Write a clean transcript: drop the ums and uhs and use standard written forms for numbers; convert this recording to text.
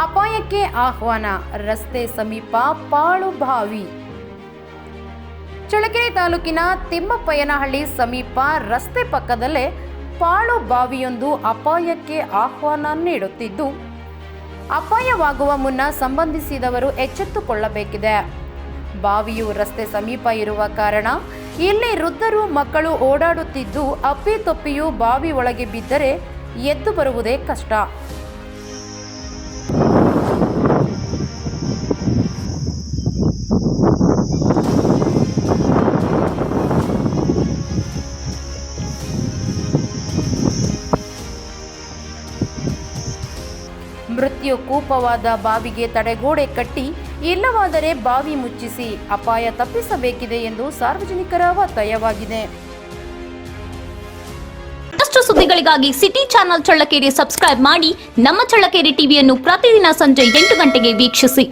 ಅಪಾಯಕ್ಕೆ ಆಹ್ವಾನ, ರಸ್ತೆ ಸಮೀಪ ಪಾಳು ಬಾವಿ. ಚಳ್ಳಕೆರೆ ತಾಲೂಕಿನ ತಿಮ್ಮಪ್ಪಯ್ಯನಹಳ್ಳಿ ಸಮೀಪ ರಸ್ತೆ ಪಕ್ಕದಲ್ಲೇ ಪಾಳು ಬಾವಿಯೊಂದು ಅಪಾಯಕ್ಕೆ ಆಹ್ವಾನ ನೀಡುತ್ತಿದ್ದು, ಅಪಾಯವಾಗುವ ಮುನ್ನ ಸಂಬಂಧಿಸಿದವರು ಎಚ್ಚೆತ್ತುಕೊಳ್ಳಬೇಕಿದೆ. ಬಾವಿಯು ರಸ್ತೆ ಸಮೀಪ ಇರುವ ಕಾರಣ ಇಲ್ಲಿ ವೃದ್ಧರು, ಮಕ್ಕಳು ಓಡಾಡುತ್ತಿದ್ದು ಅಪ್ಪಿತಪ್ಪಿಯೂ ಬಾವಿ ಒಳಗೆ ಬಿದ್ದರೆ ಎದ್ದು ಬರುವುದೇ ಕಷ್ಟ. ಮೃತ್ಯು ಕೂಪವಾದ ಬಾವಿಗೆ ತಡೆಗೋಡೆ ಕಟ್ಟಿ, ಇಲ್ಲವಾದರೆ ಬಾವಿ ಮುಚ್ಚಿಸಿ ಅಪಾಯ ತಪ್ಪಿಸಬೇಕಿದೆ ಎಂದು ಸಾರ್ವಜನಿಕರ ಒತ್ತಾಯವಾಗಿದೆ. ಮತ್ತಷ್ಟು ಸುದ್ದಿಗಳಿಗಾಗಿ ಸಿಟಿ ಚಾನೆಲ್ ಚಳ್ಳಕೆರೆ ಸಬ್ಸ್ಕ್ರೈಬ್ ಮಾಡಿ. ನಮ್ಮ ಚಳ್ಳಕೆರೆ ಟಿವಿಯನ್ನು ಪ್ರತಿದಿನ ಸಂಜೆ 8 ಗಂಟೆಗೆ ವೀಕ್ಷಿಸಿ.